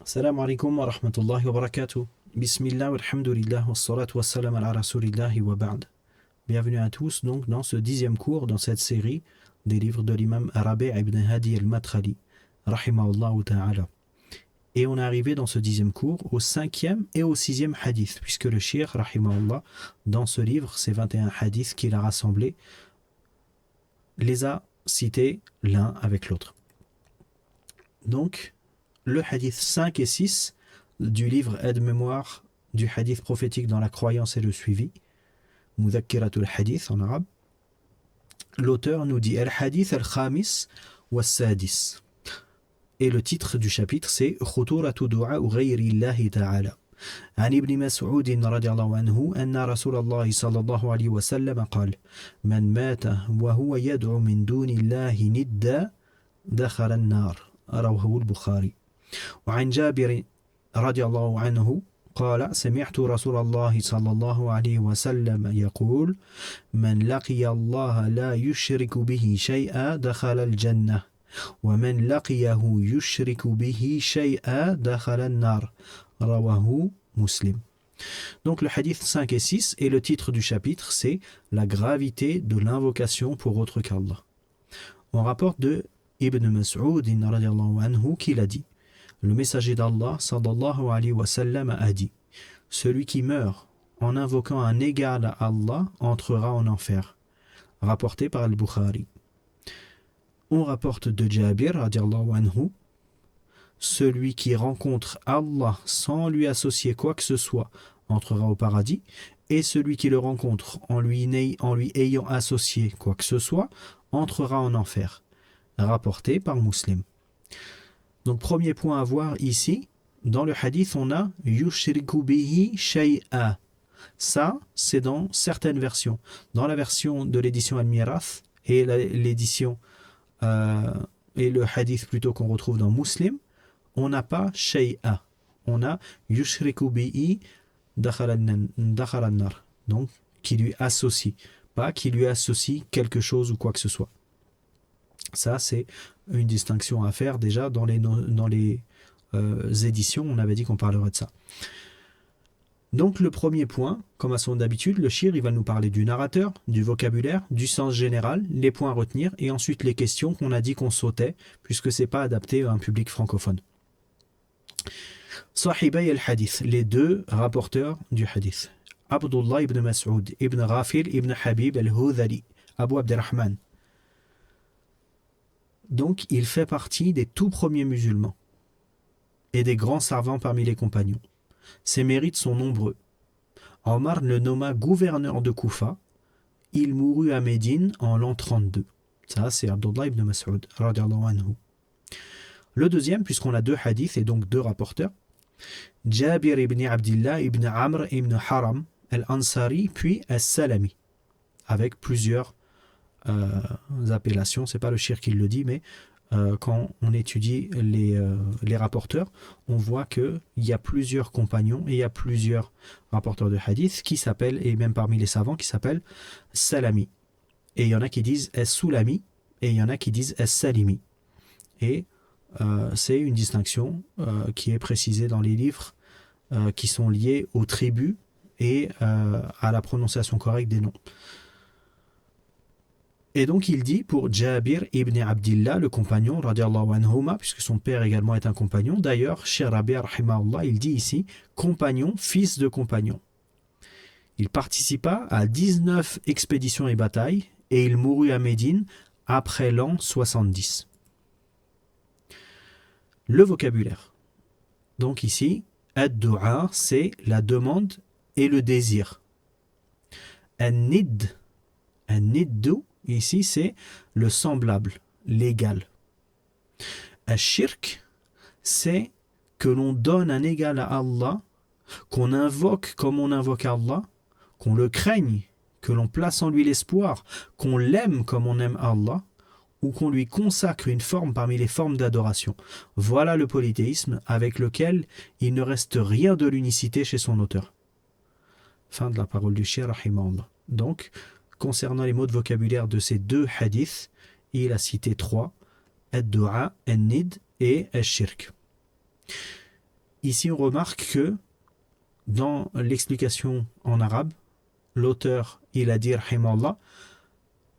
Salam alaikum wa rahmatullahi wa barakatuh. Bismillah walhamdulillah wa salatu wa salam ala rasulillahi wa ba'd. Bienvenue à tous donc dans ce 10e cours dans cette série des livres de l'imam Rabi' ibn Hadi al-Madkhali, rahimahullah ta'ala. Et on est arrivé dans ce 10e cours au 5e et au 6e hadith, puisque le shir, rahimahullah, dans ce livre, ces 21 hadiths qu'il a rassemblés, les a cités l'un avec l'autre. Donc, le hadith 5 et 6 du livre Aide-mémoire du hadith prophétique dans la croyance et le suivi, Mudhakkiratul Hadith en arabe, l'auteur nous dit Al-Hadith al-Khamis wa Sadis. Et le titre du chapitre c'est Khuturatu du'a ghayri Allah ta'ala. عن ابن مسعود رضي الله عنه أن رسول الله صلى الله عليه وسلم قال من مات وهو يدعو من دون الله ندا دخل النار رواه البخاري. وعن جابر رضي الله عنه قال سمعت رسول الله صلى الله عليه وسلم يقول من لقي الله لا يشرك به شيئا دخل الجنة ومن لقيه يشرك به شيئا دخل النار رواه Muslim. Donc le hadith 5 et 6 et le titre du chapitre c'est la gravité de l'invocation pour autre qu'Allah. On rapporte de Ibn Mas'ud radiyallahu anhu qu'il a dit le messager d'Allah sallallahu alayhi wa sallam a dit celui qui meurt en invoquant un égal à Allah entrera en enfer. Rapporté par Al-Bukhari. On rapporte de Jabir radiyallahu anhu celui qui rencontre Allah sans lui associer quoi que ce soit entrera au paradis et celui qui le rencontre en lui ayant associé quoi que ce soit entrera en enfer. Rapporté par Muslim. Donc premier point à voir ici, dans le hadith on a yushriku bihi shay'a. Ça, c'est dans certaines versions. Dans la version de l'édition Al-Mirath et l'édition et le hadith plutôt qu'on retrouve dans Muslim, on n'a pas shay'a. On a yushriku bihi dakhal an-nar. Donc qui lui associe, pas qui lui associe quelque chose ou quoi que ce soit. Ça, c'est une distinction à faire déjà dans les éditions. On avait dit qu'on parlerait de ça. Donc, le premier point, comme à son habitude, le shir, il va nous parler du narrateur, du vocabulaire, du sens général, les points à retenir, et ensuite les questions qu'on a dit qu'on sautait, puisque c'est pas adapté à un public francophone. Sahibay al-Hadith, les deux rapporteurs du hadith. Abdullah ibn Mas'ud, ibn Ghafil, ibn Habib al-Hudhali, Abu Abdurrahman. Donc, il fait partie des tout premiers musulmans et des grands savants parmi les compagnons. Ses mérites sont nombreux. Omar le nomma gouverneur de Koufa. Il mourut à Médine en l'an 32. Ça, c'est Abdullah ibn Mas'ud, radiyallahu anhu. Le deuxième, puisqu'on a deux hadiths et donc deux rapporteurs, Jabir ibn Abdillah ibn Amr ibn Haram al-Ansari, puis al-Salami, avec plusieurs appellations, c'est pas le shir qui le dit, mais quand on étudie les rapporteurs, on voit qu'il y a plusieurs compagnons et il y a plusieurs rapporteurs de hadith qui s'appellent, et même parmi les savants, qui s'appellent Salami. Et il y en a qui disent As-Sulami et il y en a qui disent As-Salimi. Et c'est une distinction qui est précisée dans les livres qui sont liés aux tribus et à la prononciation correcte des noms. Et donc il dit pour Jabir ibn Abdillah, le compagnon, radiallahu anhuma, puisque son père également est un compagnon. D'ailleurs, Cheikh Rabi' rahimahullah, il dit ici, compagnon, fils de compagnon. Il participa à 19 expéditions et batailles, et il mourut à Médine après l'an 70. Le vocabulaire. Donc ici, ad-du'a, c'est la demande et le désir. An-nid, an-niddu, ici, c'est le semblable, l'égal. Ash-shirk, c'est que l'on donne un égal à Allah, qu'on invoque comme on invoque Allah, qu'on le craigne, que l'on place en lui l'espoir, qu'on l'aime comme on aime Allah, ou qu'on lui consacre une forme parmi les formes d'adoration. Voilà le polythéisme avec lequel il ne reste rien de l'unicité chez son auteur. Fin de la parole du Cheikh rahimahullah. Donc, concernant les mots de vocabulaire de ces deux hadiths, il a cité trois, ad-du'a, an-nid et al-shirk. ici on remarque que dans l'explication en arabe, l'auteur il a dit rahimallah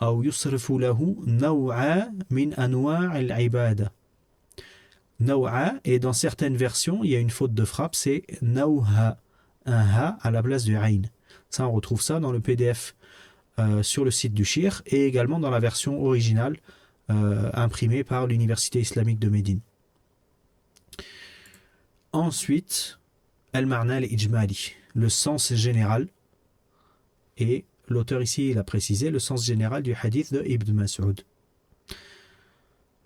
أو يصرف له نوعا من أنواع العبادة. Naw'a, et dans certaines versions, il y a une faute de frappe, c'est Nawha, un ha à la place du ayn. Ça, on retrouve ça dans le PDF sur le site du Shir et également dans la version originale imprimée par l'Université islamique de Médine. Ensuite, al-ma'na al-ijmali, le sens général. Et l'auteur ici, il a précisé le sens général du hadith de Ibn Mas'ud.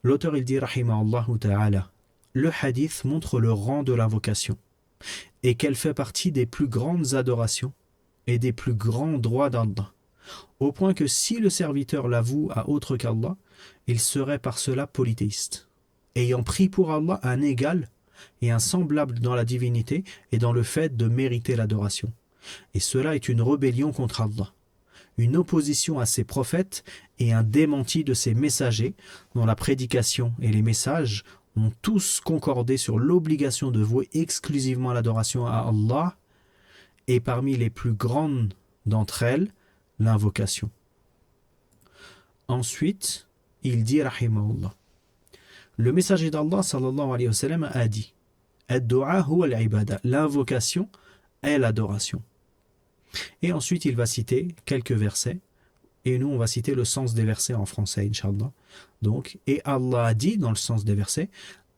L'auteur, il dit, rahimahullahu ta'ala, le hadith montre le rang de l'invocation et qu'elle fait partie des plus grandes adorations et des plus grands droits d'Allah, au point que si le serviteur l'avoue à autre qu'Allah, il serait par cela polythéiste, ayant pris pour Allah un égal et un semblable dans la divinité et dans le fait de mériter l'adoration. Et cela est une rébellion contre Allah, une opposition à ses prophètes et un démenti de ses messagers dont la prédication et les messages ont tous concordé sur l'obligation de vouer exclusivement l'adoration à Allah, et parmi les plus grandes d'entre elles, l'invocation. Ensuite, il dit rahimahullah, le messager d'Allah sallallahu alayhi wa sallam a dit ad-du'a huwa al-ibada, l'invocation est l'adoration. Et ensuite, il va citer quelques versets. Et nous, on va citer le sens des versets en français, Inch'Allah. Donc, et Allah a dit, dans le sens des versets,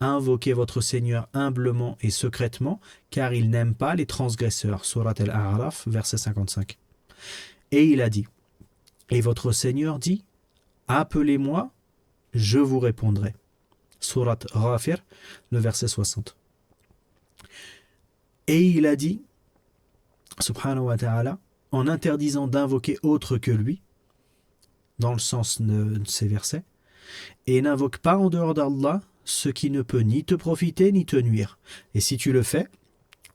invoquez votre Seigneur humblement et secrètement, car il n'aime pas les transgresseurs. Surat Al-A'raf, verset 55. Et il a dit, et votre Seigneur dit, appelez-moi, je vous répondrai. Surat Ghafir, le verset 60. Et il a dit, subhanahu wa ta'ala, en interdisant d'invoquer autre que lui, dans le sens de ces versets, et n'invoque pas en dehors d'Allah ce qui ne peut ni te profiter ni te nuire. Et si tu le fais,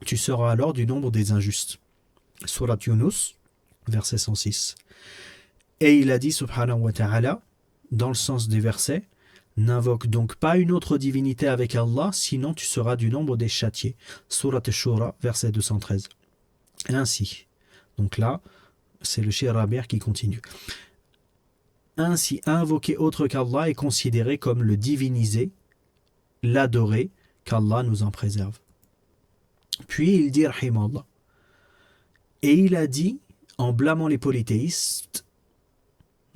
tu seras alors du nombre des injustes. Surat Yunus, verset 106. Et il a dit, subhanahu wa ta'ala, dans le sens des versets, n'invoque donc pas une autre divinité avec Allah, sinon tu seras du nombre des châtiés. Surat Shura, verset 213. Ainsi, donc là, c'est le Cheikh Rabi' qui continue. Ainsi, invoquer autre qu'Allah est considéré comme le diviniser, l'adorer, qu'Allah nous en préserve. Puis il dit, rahimallah, et il a dit, en blâmant les polythéistes,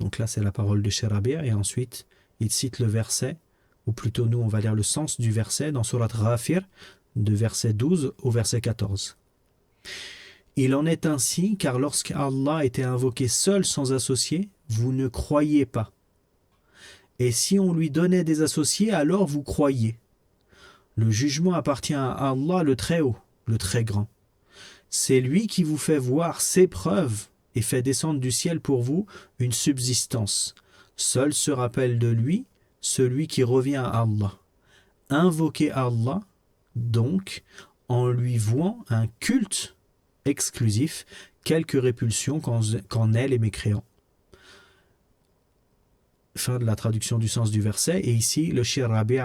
donc là c'est la parole de Cheikh Rabi', et ensuite il cite le verset, ou plutôt nous on va lire le sens du verset dans Surat Ghafir, de verset 12 au verset 14. Il en est ainsi, car lorsqu'Allah était invoqué seul sans associé, vous ne croyiez pas. Et si on lui donnait des associés, alors vous croyiez. Le jugement appartient à Allah le Très-Haut, le Très-Grand. C'est lui qui vous fait voir ses preuves et fait descendre du ciel pour vous une subsistance. Seul se rappelle de lui celui qui revient à Allah. Invoquez Allah, donc, en lui vouant un culte exclusif, quelque répulsion qu'en aient les mécréants. Fin de la traduction du sens du verset. Et ici, le Cheikh Rabi'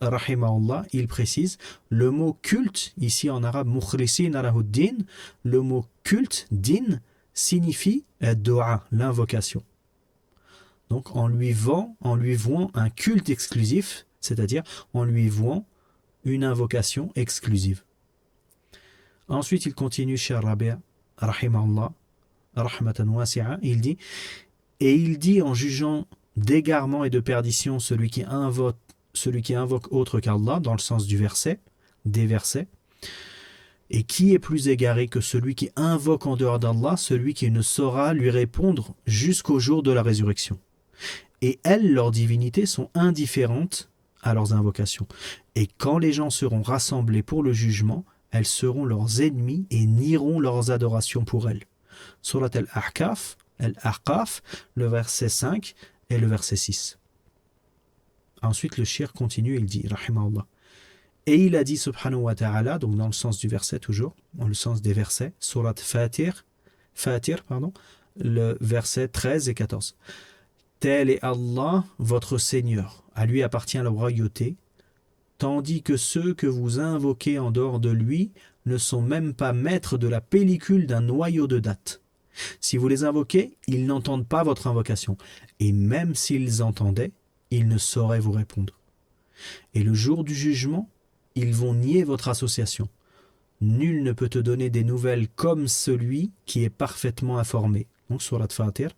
rahimahullah, il précise le mot culte, ici en arabe mukhlisin alahuddin, le mot culte, din, signifie dua, l'invocation. Donc en lui vouant un culte exclusif, c'est-à-dire en lui vouant une invocation exclusive. Ensuite, il continue, Cheikh Rabi' rahimahullah, rahmatan wasi'a, il dit en jugeant d'égarement et de perdition celui qui invoque autre qu'Allah, dans le sens du verset, des versets, et qui est plus égaré que celui qui invoque en dehors d'Allah, celui qui ne saura lui répondre jusqu'au jour de la résurrection. Et elles, leurs divinités, sont indifférentes à leurs invocations. Et quand les gens seront rassemblés pour le jugement, elles seront leurs ennemis et nieront leurs adorations pour elles. Surat Al-Ahqaf, le verset 5 et le verset 6. Ensuite, le shir continue, il dit, rahimahullah. Et il a dit, subhanahu wa ta'ala, donc dans le sens du verset toujours, dans le sens des versets, Surat Fatir, le verset 13 et 14. Tel est Allah, votre Seigneur. À lui appartient la royauté, tandis que ceux que vous invoquez en dehors de lui ne sont même pas maîtres de la pellicule d'un noyau de date. Si vous les invoquez, ils n'entendent pas votre invocation, et même s'ils entendaient, ils ne sauraient vous répondre. Et le jour du jugement, ils vont nier votre association. Nul ne peut te donner des nouvelles comme celui qui est parfaitement informé. Donc, Surat Fatir,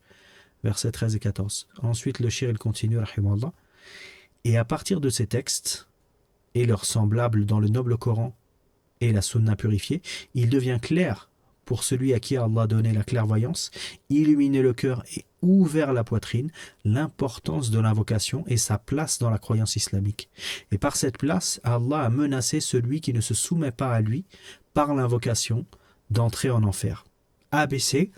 versets 13 et 14. Ensuite, le shir, il continue, rahimallah. Et à partir de ces textes, et leurs semblables dans le noble Coran et la sunna purifiée, il devient clair pour celui à qui Allah a donné la clairvoyance, illuminé le cœur et ouvert la poitrine, l'importance de l'invocation et sa place dans la croyance islamique. Et par cette place, Allah a menacé celui qui ne se soumet pas à lui, par l'invocation, d'entrer en enfer. Abaissé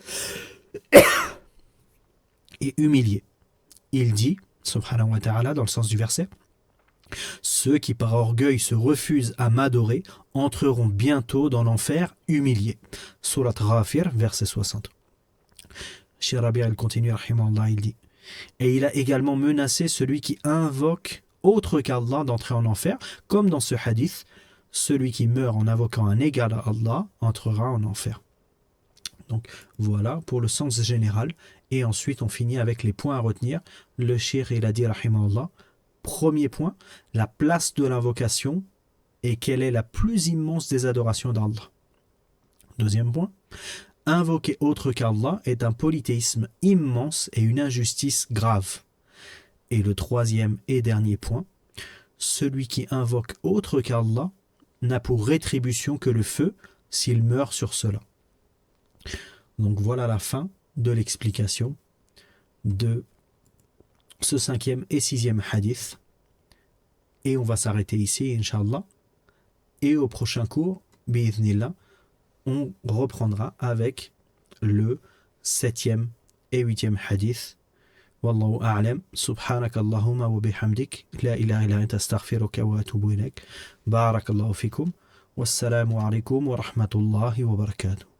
et humilié. Il dit, subhanahu wa ta'ala, dans le sens du verset, ceux qui par orgueil se refusent à m'adorer entreront bientôt dans l'enfer humiliés. Surat Ghafir, verset 60. Cheikh Rabi' il continue, rahimallah, il dit, et il a également menacé celui qui invoque autre qu'Allah d'entrer en enfer, comme dans ce hadith, celui qui meurt en invoquant un égal à Allah entrera en enfer. Donc voilà pour le sens général, et ensuite on finit avec les points à retenir. Le cheikh il a dit, rahimallah, premier point, la place de l'invocation et quelle est la plus immense des adorations d'Allah. Deuxième point, invoquer autre qu'Allah est un polythéisme immense et une injustice grave. Et le troisième et dernier point, celui qui invoque autre qu'Allah n'a pour rétribution que le feu s'il meurt sur cela. Donc voilà la fin de l'explication de ce 5e et 6e hadith. Et on va s'arrêter ici, Inch'Allah. Et au prochain cours, bi'idhnillah, on reprendra avec le 7e et 8e hadith. Wallahu a'lam. Subhanak Allahumma wa bihamdik. La ilaha illa anta astaghfiruka wa atubu ilaik. Barakallahu fikum. Wassalamu alaikum wa rahmatullahi wa barakatuh.